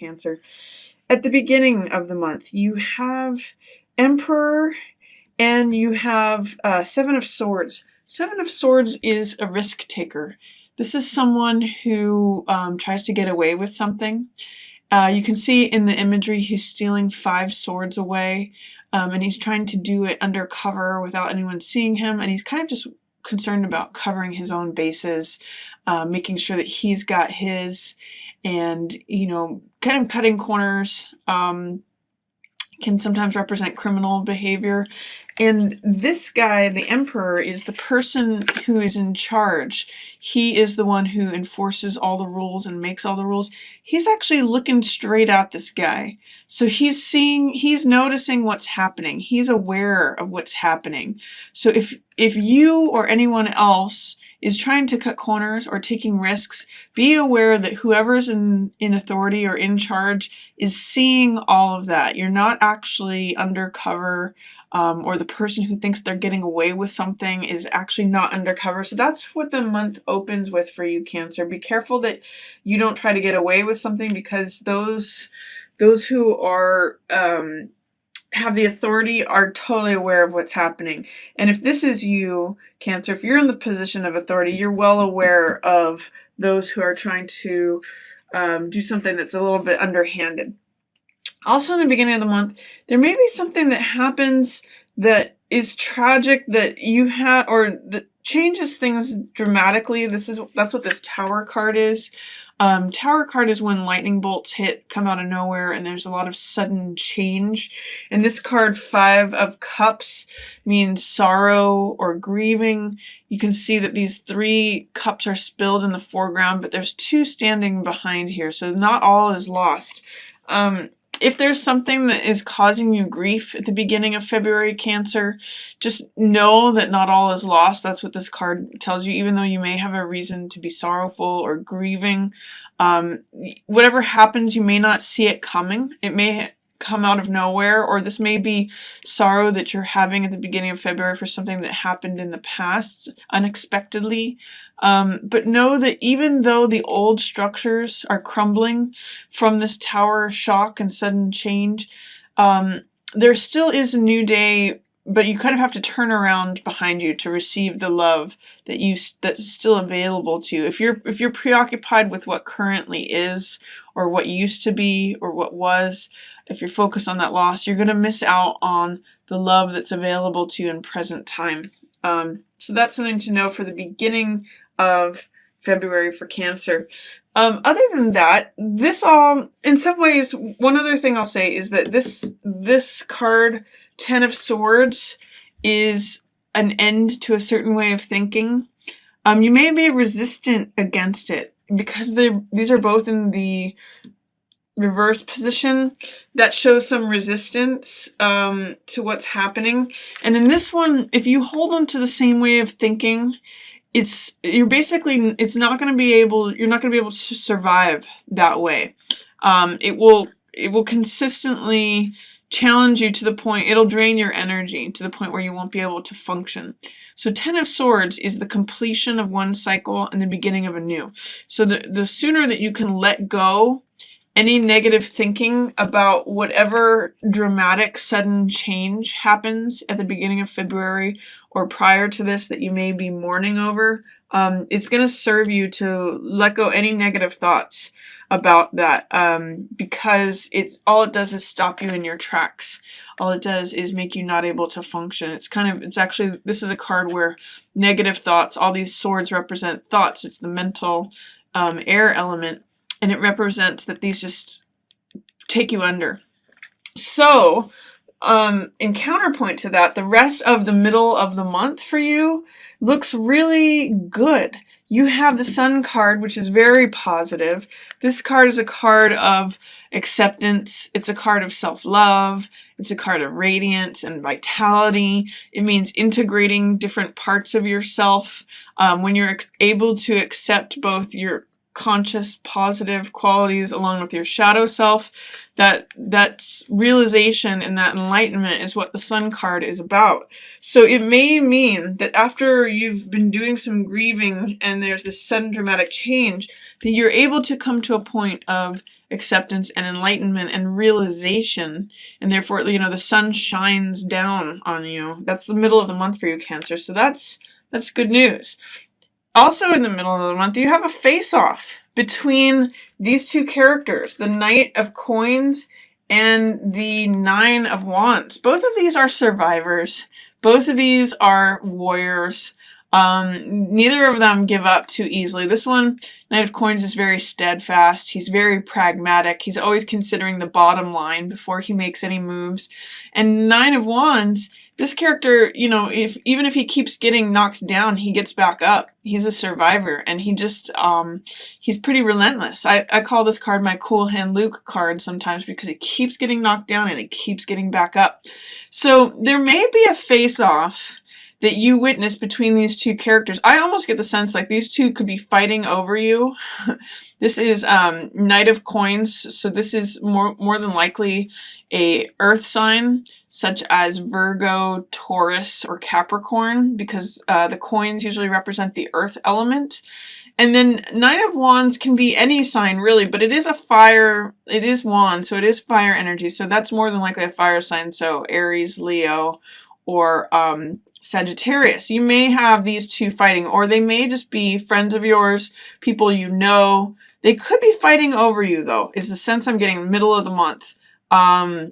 Cancer. At the beginning of the month, you have Emperor and you have Seven of Swords. Seven of Swords is a risk taker. This is someone who tries to get away with something. You can see in the imagery he's stealing 5 swords away, and he's trying to do it undercover without anyone seeing him, and he's kind of just concerned about covering his own bases, making sure that he's got his, and, you know, kind of cutting corners. Can sometimes represent criminal behavior. And this guy, the Emperor, is the person who is in charge. He is the one who enforces all the rules and makes all the rules. He's actually looking straight at this guy. So he's noticing what's happening. He's aware of what's happening. So if you or anyone else is trying to cut corners or taking risks, be aware that whoever's in authority or in charge is seeing all of that. You're not actually undercover, or the person who thinks they're getting away with something is actually not undercover. So that's what the month opens with for you, Cancer. Be careful that you don't try to get away with something, because those who are have the authority are totally aware of what's happening. And if this is you, Cancer, if you're in the position of authority, you're well aware of those who are trying to do something that's a little bit underhanded. Also, in the beginning of the month, there may be something that happens that is tragic that you have, or that changes things dramatically. That's what this Tower card is. Tower card is when lightning bolts come out of nowhere, and there's a lot of sudden change. And this card, 5 of Cups, means sorrow or grieving. You can see that these 3 cups are spilled in the foreground, but there's 2 standing behind here, so not all is lost. If there's something that is causing you grief at the beginning of February, Cancer, just know that not all is lost. That's what this card tells you, even though you may have a reason to be sorrowful or grieving. Whatever happens, you may not see it coming. It may come out of nowhere, or this may be sorrow that you're having at the beginning of February for something that happened in the past unexpectedly. But know that even though the old structures are crumbling from this Tower shock and sudden change, there still is a new day, but you kind of have to turn around behind you to receive the love that's still available to you. If you're preoccupied with what currently is, or what used to be, or what was, if you're focused on that loss, you're going to miss out on the love that's available to you in present time. So that's something to know for the beginning of February for Cancer. Other than that, this all, in some ways, one other thing I'll say is that this card, 10 of Swords, is an end to a certain way of thinking. You may be resistant against it, because these are both in the reverse position. That shows some resistance to what's happening. And in this one, if you hold on to the same way of thinking, you're not going to be able to survive that way. It will consistently challenge you to the point, it'll drain your energy to the point where you won't be able to function. So 10 of Swords is the completion of one cycle and the beginning of a new. So the sooner that you can let go any negative thinking about whatever dramatic sudden change happens at the beginning of February or prior to this that you may be mourning over, it's going to serve you to let go any negative thoughts about that, because all it does is stop you in your tracks. All it does is make you not able to function. This is a card where negative thoughts, all these swords represent thoughts. It's the mental air element, and it represents that these just take you under. So, in counterpoint to that, the rest of the middle of the month for you looks really good. You have the Sun card, which is very positive. This card is a card of acceptance. It's a card of self-love. It's a card of radiance and vitality. It means integrating different parts of yourself. When you're able to accept both your conscious positive qualities along with your shadow self, that realization and that enlightenment is what the Sun card is about. So it may mean that after you've been doing some grieving and there's this sudden dramatic change, that you're able to come to a point of acceptance and enlightenment and realization, and therefore, you know, the sun shines down on you. That's the middle of the month for you, Cancer. So that's good news. Also in the middle of the month, you have a face-off between these two characters, the Knight of Coins and the Nine of Wands. Both of these are survivors. Both of these are warriors. Neither of them give up too easily. This one, Knight of Coins, is very steadfast. He's very pragmatic. He's always considering the bottom line before he makes any moves. And Nine of Wands, this character, you know, even if he keeps getting knocked down, he gets back up. He's a survivor, and he just, he's pretty relentless. I call this card my Cool Hand Luke card sometimes because he keeps getting knocked down and he keeps getting back up. So there may be a face-off that you witness between these two characters. I almost get the sense like these two could be fighting over you. This is Knight of Coins, so this is more than likely a earth sign, such as Virgo, Taurus, or Capricorn, because the coins usually represent the earth element. And then Nine of Wands can be any sign really, but it is a fire, it is wand, so it is fire energy, so that's more than likely a fire sign, so Aries, Leo, or Sagittarius. You may have these two fighting, or they may just be friends of yours, people you know. They could be fighting over you, though, is the sense I'm getting in the middle of the month. Or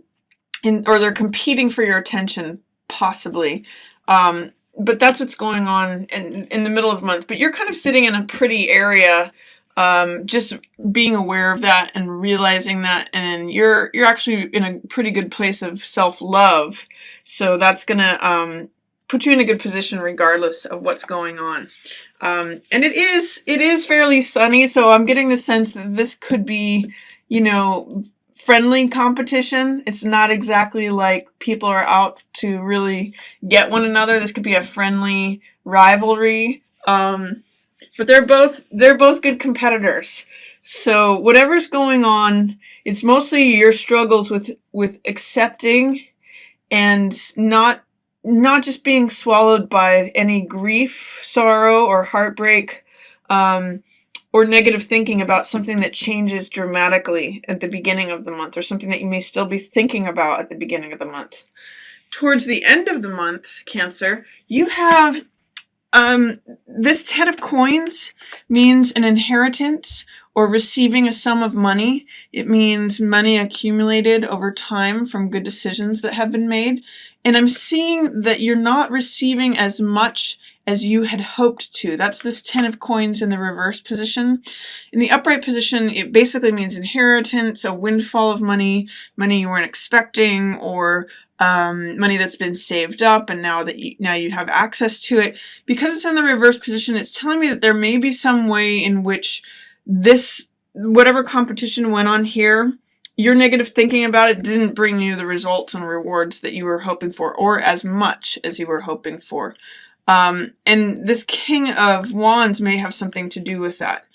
they're competing for your attention, possibly. But that's what's going on in the middle of the month. But you're kind of sitting in a pretty area, just being aware of that and realizing that, and you're actually in a pretty good place of self-love. So that's gonna put you in a good position regardless of what's going on. And it is fairly sunny, so I'm getting the sense that this could be, you know, friendly competition. It's not exactly like people are out to really get one another. This could be a friendly rivalry. But they're both good competitors. So whatever's going on, it's mostly your struggles with accepting and not just being swallowed by any grief, sorrow, or heartbreak, or negative thinking about something that changes dramatically at the beginning of the month, or something that you may still be thinking about at the beginning of the month. Towards the end of the month, Cancer, you have this 10 of Coins means an inheritance or receiving a sum of money. It means money accumulated over time from good decisions that have been made. And I'm seeing that you're not receiving as much as you had hoped to. That's this 10 of Coins in the reverse position. In the upright position, it basically means inheritance, a windfall of money you weren't expecting, or money that's been saved up and now you have access to it. Because it's in the reverse position, it's telling me that there may be some way in which whatever competition went on here, your negative thinking about it didn't bring you the results and rewards that you were hoping for, or as much as you were hoping for. And this King of Wands may have something to do with that.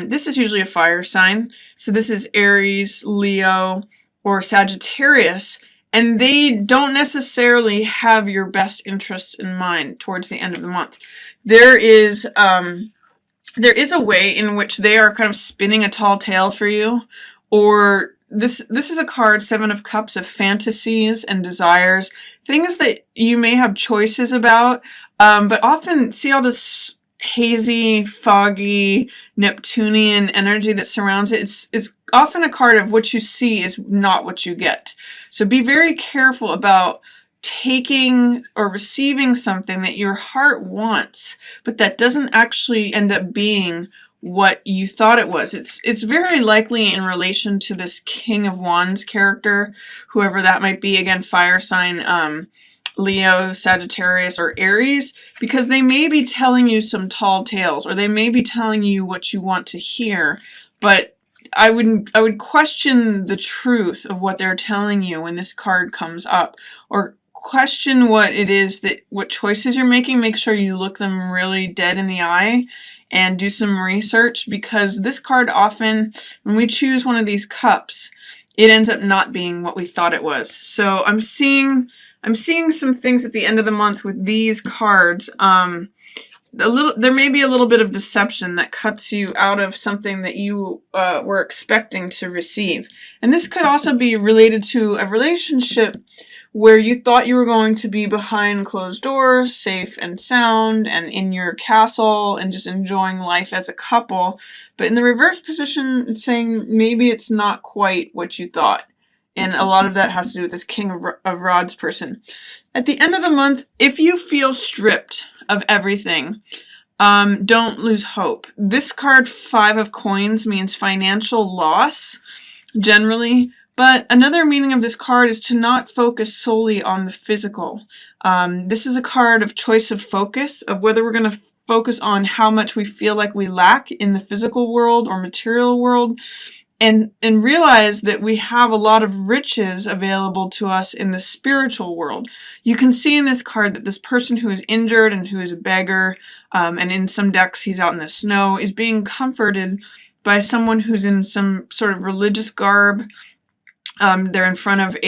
This is usually a fire sign. So this is Aries, Leo, or Sagittarius. And they don't necessarily have your best interests in mind towards the end of the month. There is a way in which they are kind of spinning a tall tale for you, or this is a card, Seven of Cups, of fantasies and desires, things that you may have choices about, but often see all this hazy, foggy, Neptunian energy that surrounds it. It's often a card of what you see is not what you get. So be very careful about taking or receiving something that your heart wants, but that doesn't actually end up being what you thought it was. It's very likely in relation to this King of Wands character, whoever that might be. Again, fire sign, Leo, Sagittarius, or Aries, because they may be telling you some tall tales, or they may be telling you what you want to hear, but I would question the truth of what they're telling you when this card comes up, or question what it is what choices you're making. Make sure you look them really dead in the eye and do some research, because this card often, when we choose one of these cups, it ends up not being what we thought it was. So I'm seeing some things at the end of the month with these cards there may be a little bit of deception that cuts you out of something that you were expecting to receive. And this could also be related to a relationship where you thought you were going to be behind closed doors, safe and sound, and in your castle, and just enjoying life as a couple. But in the reverse position, it's saying maybe it's not quite what you thought. And a lot of that has to do with this King of Rods person. At the end of the month, if you feel stripped of everything, don't lose hope. This card, 5 of Coins, means financial loss, generally. But another meaning of this card is to not focus solely on the physical. This is a card of choice of focus, of whether we're going to focus on how much we feel like we lack in the physical world or material world, and realize that we have a lot of riches available to us in the spiritual world. You can see in this card that this person who is injured and who is a beggar, and in some decks he's out in the snow, is being comforted by someone who's in some sort of religious garb. They're in front of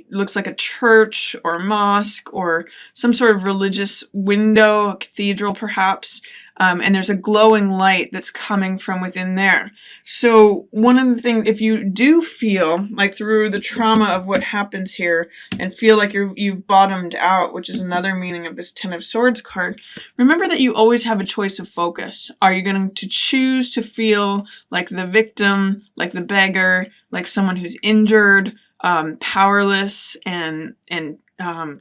looks like a church or a mosque or some sort of religious window, a cathedral perhaps, and there's a glowing light that's coming from within there. So one of the things, if you do feel like through the trauma of what happens here and feel like you've bottomed out, which is another meaning of this 10 of Swords card, remember that you always have a choice of focus. Are you going to choose to feel like the victim, like the beggar, like someone who's injured, powerless, and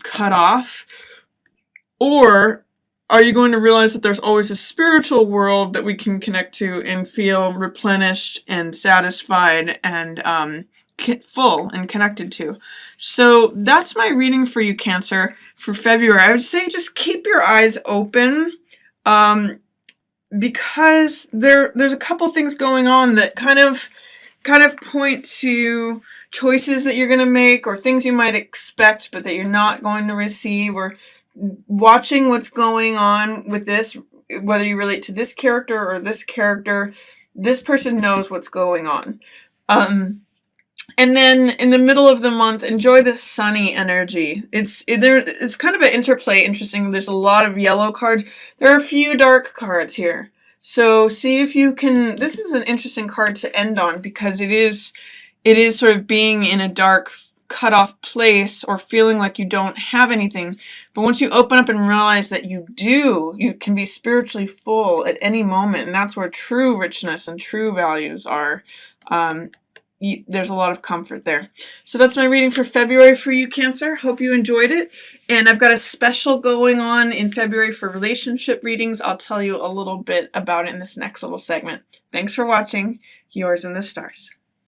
cut off? Or are you going to realize that there's always a spiritual world that we can connect to and feel replenished and satisfied and full and connected to? So that's my reading for you, Cancer, for February. I would say just keep your eyes open, because there's a couple things going on that kind of point to choices that you're going to make, or things you might expect but that you're not going to receive, or watching what's going on with this, whether you relate to this character or this character. This person knows what's going on. And then in the middle of the month, enjoy the sunny energy. It's kind of an interplay, interesting. There's a lot of yellow cards. There are a few dark cards here. So see if you can, this is an interesting card to end on, because it is sort of being in a dark, cut off place or feeling like you don't have anything. But once you open up and realize that you can be spiritually full at any moment, and that's where true richness and true values are. There's a lot of comfort there. So that's my reading for February for you, Cancer. Hope you enjoyed it. And I've got a special going on in February for relationship readings. I'll tell you a little bit about it in this next little segment. Thanks for watching. Yours in the Stars.